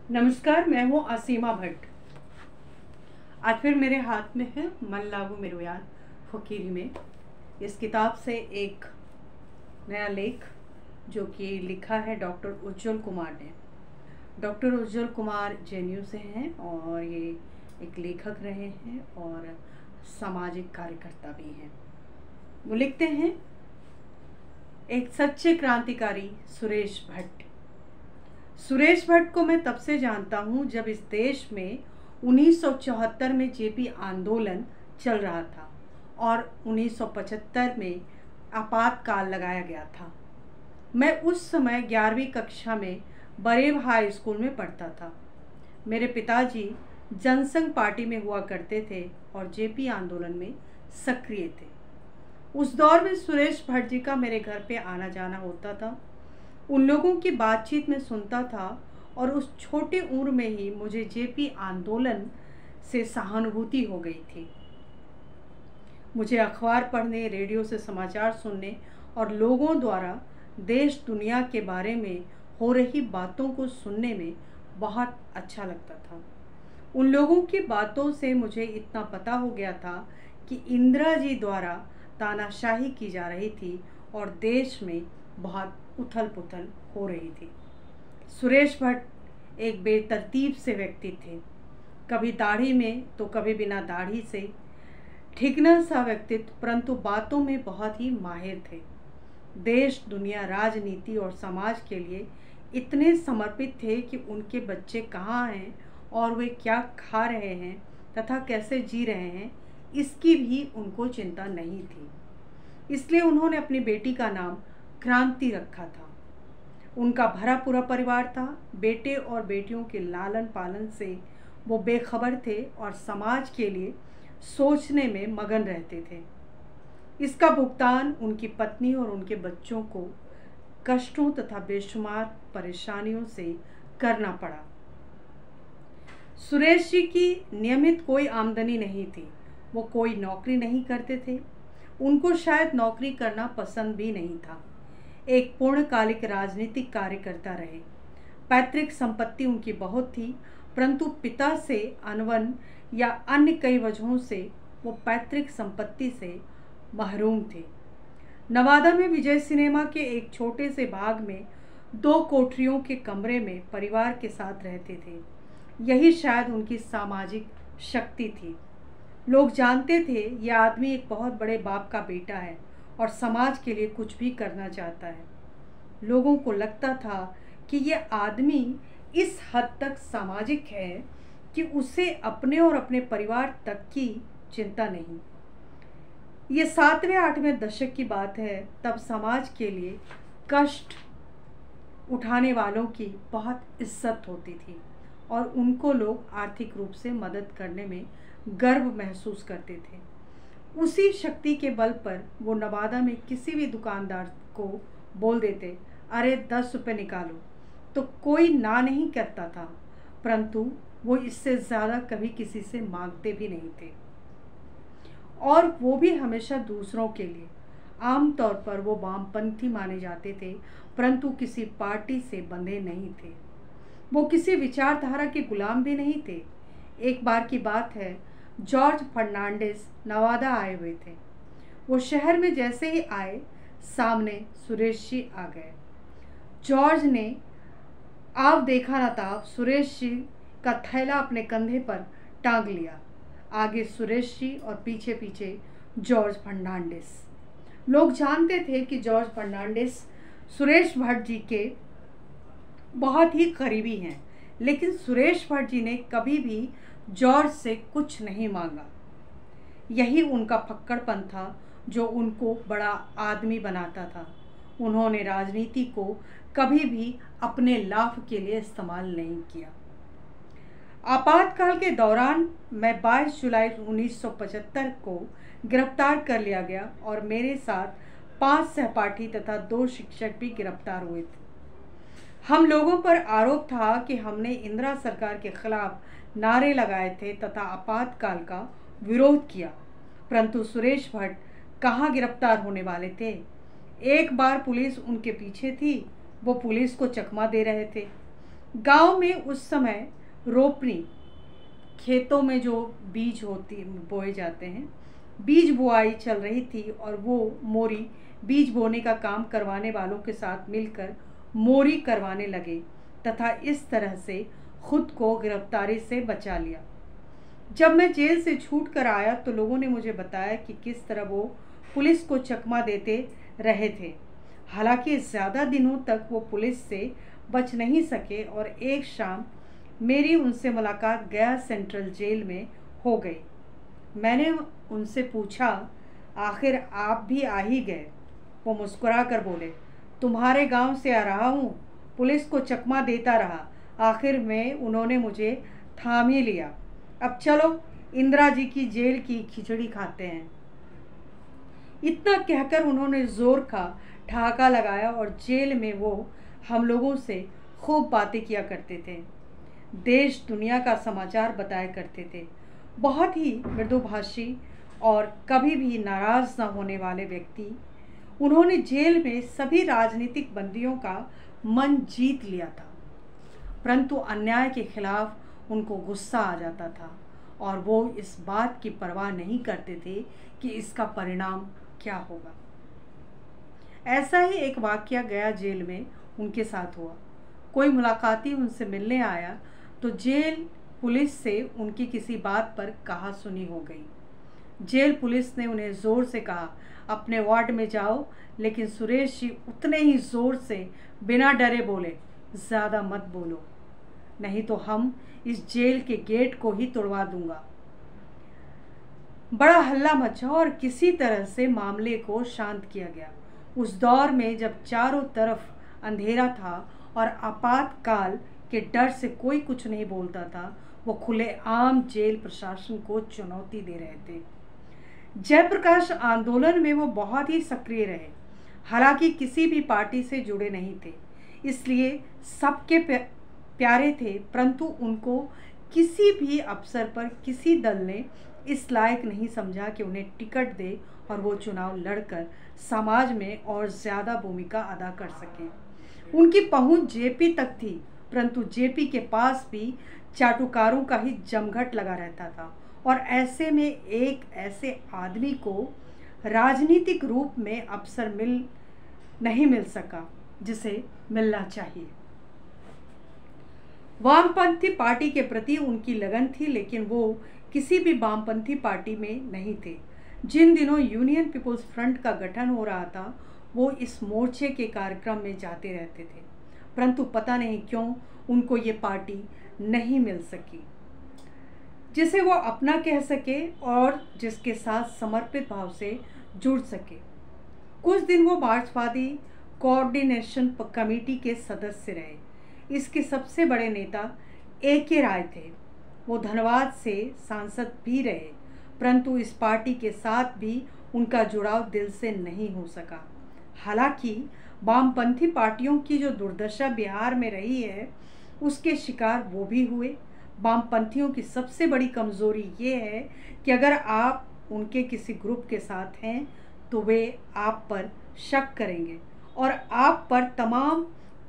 नमस्कार, मैं हूँ असीमा भट्ट। आज फिर मेरे हाथ में है मन लागू मेरो यार फकीरी में। इस किताब से एक नया लेख जो कि लिखा है डॉक्टर उज्ज्वल कुमार ने। डॉक्टर उज्ज्वल कुमार जेएनयू से हैं और ये एक लेखक रहे हैं और सामाजिक कार्यकर्ता भी हैं। वो लिखते हैं, एक सच्चे क्रांतिकारी सुरेश भट्ट। सुरेश भट्ट को मैं तब से जानता हूँ जब इस देश में 1974 में जेपी आंदोलन चल रहा था और 1975 में आपातकाल लगाया गया था। मैं उस समय 11वीं कक्षा में बरेव हाई स्कूल में पढ़ता था। मेरे पिताजी जनसंघ पार्टी में हुआ करते थे और जेपी आंदोलन में सक्रिय थे। उस दौर में सुरेश भट्ट जी का मेरे घर पे आना जाना होता था। उन लोगों की बातचीत में सुनता था और उस छोटी उम्र में ही मुझे जेपी आंदोलन से सहानुभूति हो गई थी। मुझे अखबार पढ़ने, रेडियो से समाचार सुनने और लोगों द्वारा देश दुनिया के बारे में हो रही बातों को सुनने में बहुत अच्छा लगता था। उन लोगों की बातों से मुझे इतना पता हो गया था कि इंदिरा जी द्वारा तानाशाही की जा रही थी और देश में बहुत उथल पुथल हो रही थी। सुरेश भट्ट एक बेतरतीब से व्यक्ति थे, कभी दाढ़ी में तो कभी बिना दाढ़ी से। ठिकना सा व्यक्तित्व, परंतु बातों में बहुत ही माहिर थे। देश, दुनिया, राजनीति और समाज के लिए इतने समर्पित थे कि उनके बच्चे कहाँ हैं और वे क्या खा रहे हैं तथा कैसे जी रहे हैं, इसकी भी उनको चिंता नहीं थी। इसलिए उन्होंने अपनी बेटी का नाम क्रांति रखा था। उनका भरा पूरा परिवार था। बेटे और बेटियों के लालन पालन से वो बेखबर थे और समाज के लिए सोचने में मगन रहते थे। इसका भुगतान उनकी पत्नी और उनके बच्चों को कष्टों तथा बेशुमार परेशानियों से करना पड़ा। सुरेश जी की नियमित कोई आमदनी नहीं थी। वो कोई नौकरी नहीं करते थे। उनको शायद नौकरी करना पसंद भी नहीं था। एक पूर्णकालिक राजनीतिक कार्यकर्ता रहे। पैतृक संपत्ति उनकी बहुत थी, परंतु पिता से अनबन या अन्य कई वजहों से वो पैतृक संपत्ति से महरूम थे। नवादा में विजय सिनेमा के एक छोटे से भाग में 2 कोठरियों के कमरे में परिवार के साथ रहते थे। यही शायद उनकी सामाजिक शक्ति थी। लोग जानते थे यह आदमी एक बहुत बड़े बाप का बेटा है और समाज के लिए कुछ भी करना चाहता है। लोगों को लगता था कि यह आदमी इस हद तक सामाजिक है कि उसे अपने और अपने परिवार तक की चिंता नहीं। ये 7वें 8वें दशक की बात है। तब समाज के लिए कष्ट उठाने वालों की बहुत इज्जत होती थी और उनको लोग आर्थिक रूप से मदद करने में गर्व महसूस करते थे। उसी शक्ति के बल पर वो नवादा में किसी भी दुकानदार को बोल देते, अरे 10 रुपये निकालो, तो कोई ना नहीं करता था, परंतु वो इससे ज़्यादा कभी किसी से मांगते भी नहीं थे और वो भी हमेशा दूसरों के लिए। आमतौर पर वो वामपंथी माने जाते थे, परंतु किसी पार्टी से बंधे नहीं थे। वो किसी विचारधारा के गुलाम भी नहीं थे। एक बार की बात है, जॉर्ज फर्नांडिस नवादा आए हुए थे। वो शहर में जैसे ही आए, सामने सुरेश जी आ गए। जॉर्ज ने आव देखा ना ताव सुरेश जी का थैला अपने कंधे पर टांग लिया। आगे सुरेश जी और पीछे पीछे जॉर्ज फर्नांडिस। लोग जानते थे कि जॉर्ज फर्नांडिस सुरेश भट्ट जी के बहुत ही करीबी हैं, लेकिन सुरेश भट्ट जी ने कभी भी जॉर्ज से कुछ नहीं मांगा। यही उनका फक्कड़पन था जो उनको बड़ा आदमी बनाता था। उन्होंने राजनीति को कभी भी अपने लाभ के लिए इस्तेमाल नहीं किया। आपातकाल के दौरान मैं 22 जुलाई 1975 को गिरफ्तार कर लिया गया और मेरे साथ 5 सहपाठी तथा 2 शिक्षक भी गिरफ्तार हुए थे। हम लोगों पर आरोप था कि हमने इंदिरा सरकार के खिलाफ नारे लगाए थे तथा आपातकाल का विरोध किया, परंतु सुरेश भट्ट कहाँ गिरफ्तार होने वाले थे। एक बार पुलिस उनके पीछे थी, वो पुलिस को चकमा दे रहे थे। गांव में उस समय रोपनी, खेतों में जो बीज बोए जाते हैं, बीज बुआई चल रही थी और वो मोरी बीज बोने का काम करवाने वालों के साथ मिलकर मोरी करवाने लगे तथा इस तरह से खुद को गिरफ्तारी से बचा लिया। जब मैं जेल से छूट कर आया तो लोगों ने मुझे बताया कि किस तरह वो पुलिस को चकमा देते रहे थे। हालांकि ज़्यादा दिनों तक वो पुलिस से बच नहीं सके और एक शाम मेरी उनसे मुलाकात गया सेंट्रल जेल में हो गई। मैंने उनसे पूछा, आखिर आप भी आ ही गए? वो मुस्कुरा कर बोले, तुम्हारे गांव से आ रहा हूँ, पुलिस को चकमा देता रहा, आखिर में उन्होंने मुझे थाम ही लिया। अब चलो इंदिरा जी की जेल की खिचड़ी खाते हैं। इतना कहकर उन्होंने जोर का ठहाका लगाया और जेल में वो हम लोगों से खूब बातें किया करते थे, देश दुनिया का समाचार बताया करते थे। बहुत ही मृदुभाषी और कभी भी नाराज न होने वाले व्यक्ति। उन्होंने जेल में सभी राजनीतिक बंदियों का मन जीत लिया था, परंतु अन्याय के खिलाफ उनको गुस्सा आ जाता था और वो इस बात की परवाह नहीं करते थे कि इसका परिणाम क्या होगा। ऐसा ही एक वाकया गया जेल में उनके साथ हुआ। कोई मुलाकाती उनसे मिलने आया तो जेल पुलिस से उनकी किसी बात पर कहा सुनी हो गई। जेल पुलिस ने उन्हें ज़ोर से कहा, अपने वार्ड में जाओ, लेकिन सुरेश जी उतने ही ज़ोर से बिना डरे बोले, ज़्यादा मत बोलो, नहीं तो हम इस जेल के गेट को ही तोड़वा दूंगा। बड़ा हल्ला मचा और किसी तरह से मामले को शांत किया गया। उस दौर में जब चारों तरफ अंधेरा था और आपातकाल के डर से कोई कुछ नहीं बोलता था, वो खुलेआम जेल प्रशासन को चुनौती दे रहे थे। जयप्रकाश आंदोलन में वो बहुत ही सक्रिय रहे। हालांकि किसी भी पार्टी से जुड़े नहीं थे, इसलिए सबके प्यारे थे, परंतु उनको किसी भी अवसर पर किसी दल ने इस लायक नहीं समझा कि उन्हें टिकट दे और वो चुनाव लड़कर समाज में और ज़्यादा भूमिका अदा कर सकें। उनकी पहुंच जेपी तक थी, परंतु जेपी के पास भी चाटुकारों का ही जमघट लगा रहता था और ऐसे में एक ऐसे आदमी को राजनीतिक रूप में अवसर नहीं मिल सका जिसे मिलना चाहिए। वामपंथी पार्टी के प्रति उनकी लगन थी, लेकिन वो किसी भी वामपंथी पार्टी में नहीं थे। जिन दिनों यूनियन पीपुल्स फ्रंट का गठन हो रहा था, वो इस मोर्चे के कार्यक्रम में जाते रहते थे, परंतु पता नहीं क्यों उनको ये पार्टी नहीं मिल सकी जिसे वो अपना कह सके और जिसके साथ समर्पित भाव से जुड़ सके। कुछ दिन वो मार्क्सवादी कोऑर्डिनेशन कमेटी के सदस्य रहे। इसके सबसे बड़े नेता A.K. राय थे। वो धनबाद से सांसद भी रहे, परंतु इस पार्टी के साथ भी उनका जुड़ाव दिल से नहीं हो सका। हालांकि वामपंथी पार्टियों की जो दुर्दशा बिहार में रही है, उसके शिकार वो भी हुए। वामपंथियों की सबसे बड़ी कमज़ोरी ये है कि अगर आप उनके किसी ग्रुप के साथ हैं तो वे आप पर शक करेंगे और आप पर तमाम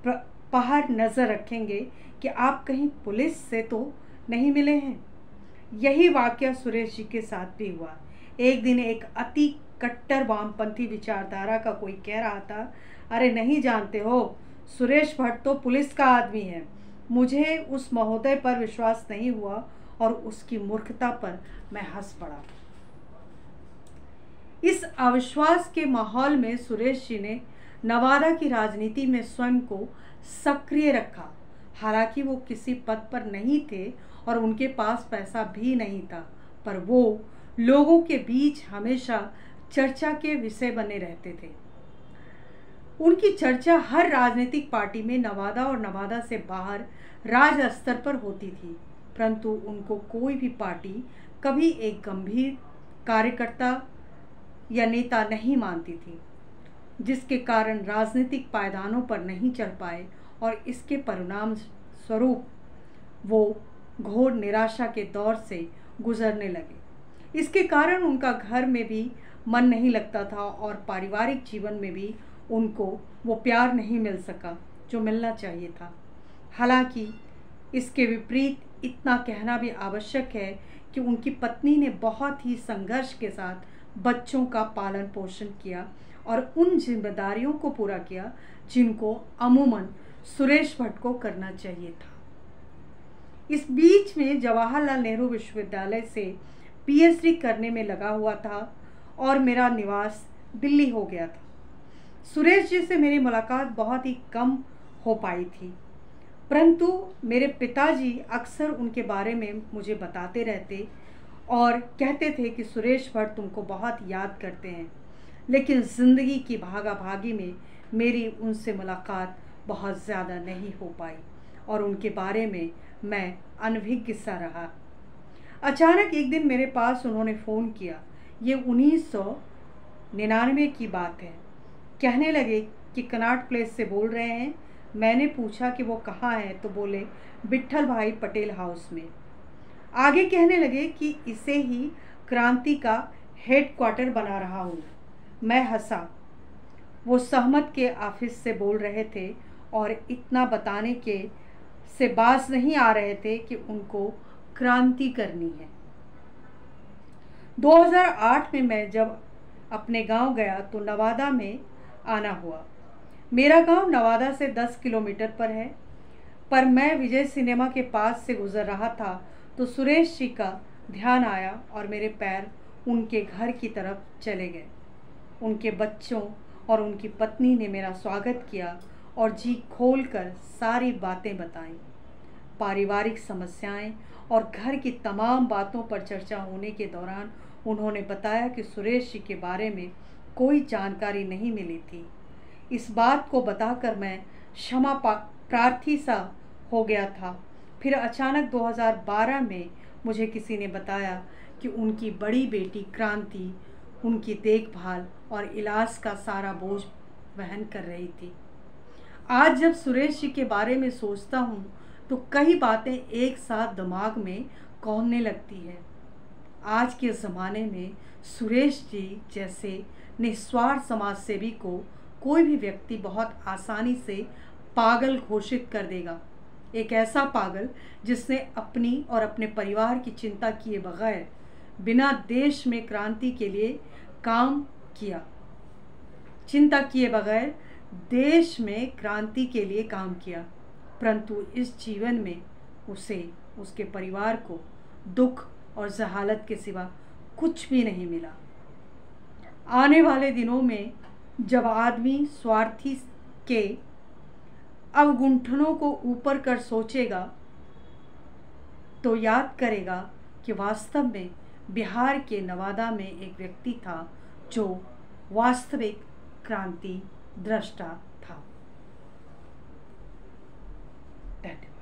पहर नज़र रखेंगे कि आप कहीं पुलिस से तो नहीं मिले हैं। यही वाकया सुरेश जी के साथ भी हुआ। एक दिन एक अति कट्टर वामपंथी विचारधारा का कोई कह रहा था, अरे नहीं जानते हो, सुरेश भट्ट तो पुलिस का आदमी है। मुझे उस महोदय पर विश्वास नहीं हुआ और उसकी मूर्खता पर मैं हंस पड़ा। इस अविश्वास के माहौल में सुरेश जी ने नवादा की राजनीति में स्वयं को सक्रिय रखा। हालांकि वो किसी पद पर नहीं थे और उनके पास पैसा भी नहीं था, पर वो लोगों के बीच हमेशा चर्चा के विषय बने रहते थे। उनकी चर्चा हर राजनीतिक पार्टी में नवादा और नवादा से बाहर राज्य स्तर पर होती थी, परंतु उनको कोई भी पार्टी कभी एक गंभीर कार्यकर्ता या नेता नहीं मानती थी, जिसके कारण राजनीतिक पायदानों पर नहीं चल पाए और इसके परिणाम स्वरूप वो घोर निराशा के दौर से गुजरने लगे। इसके कारण उनका घर में भी मन नहीं लगता था और पारिवारिक जीवन में भी उनको वो प्यार नहीं मिल सका जो मिलना चाहिए था। हालांकि इसके विपरीत इतना कहना भी आवश्यक है कि उनकी पत्नी ने बहुत ही संघर्ष के साथ बच्चों का पालन पोषण किया और उन जिम्मेदारियों को पूरा किया जिनको अमूमन सुरेश भट्ट को करना चाहिए था। इस बीच में जवाहरलाल नेहरू विश्वविद्यालय से पीएचडी करने में लगा हुआ था और मेरा निवास दिल्ली हो गया था। सुरेश जी से मेरी मुलाकात बहुत ही कम हो पाई थी, परंतु मेरे पिताजी अक्सर उनके बारे में मुझे बताते रहते और कहते थे कि सुरेश भट्ट तुमको बहुत याद करते हैं। लेकिन ज़िंदगी की भागा भागी में मेरी उनसे मुलाकात बहुत ज़्यादा नहीं हो पाई और उनके बारे में मैं अनभिज्ञ सा रहा। अचानक एक दिन मेरे पास उन्होंने फ़ोन किया। ये 1999 की बात है। कहने लगे कि कनॉट प्लेस से बोल रहे हैं। मैंने पूछा कि वो कहाँ है, तो बोले विट्ठल भाई पटेल हाउस में। आगे कहने लगे कि इसे ही क्रांति का हेडक्वार्टर बना रहा हूँ। मैं हंसा। वो सहमत के ऑफिस से बोल रहे थे और इतना बताने के से बाज नहीं आ रहे थे कि उनको क्रांति करनी है। 2008 में मैं जब अपने गांव गया तो नवादा में आना हुआ। मेरा गांव नवादा से 10 किलोमीटर पर है, पर मैं विजय सिनेमा के पास से गुजर रहा था तो सुरेश जी का ध्यान आया और मेरे पैर उनके घर की तरफ चले गए। उनके बच्चों और उनकी पत्नी ने मेरा स्वागत किया और जी खोलकर सारी बातें बताईं। पारिवारिक समस्याएं और घर की तमाम बातों पर चर्चा होने के दौरान उन्होंने बताया कि सुरेश जी के बारे में कोई जानकारी नहीं मिली थी। इस बात को बताकर मैं क्षमा प्रार्थी सा हो गया था। फिर अचानक 2012 में मुझे किसी ने बताया कि उनकी बड़ी बेटी क्रांति उनकी देखभाल और इलाज का सारा बोझ वहन कर रही थी। आज जब सुरेश जी के बारे में सोचता हूँ तो कई बातें एक साथ दिमाग में कौंधने लगती है। आज के ज़माने में सुरेश जी जैसे निस्वार्थ समाज सेवी को कोई भी व्यक्ति बहुत आसानी से पागल घोषित कर देगा। एक ऐसा पागल जिसने अपनी और अपने परिवार की चिंता किए बगैर बिना देश में क्रांति के लिए काम किया, चिंता किए बगैर देश में क्रांति के लिए काम किया, परंतु इस जीवन में उसे उसके परिवार को दुख और जहालत के सिवा कुछ भी नहीं मिला। आने वाले दिनों में जब आदमी स्वार्थी के अवगुंठनों को ऊपर कर सोचेगा तो याद करेगा कि वास्तव में बिहार के नवादा में एक व्यक्ति था जो वास्तविक क्रांति दृष्टा था। धन्यवाद।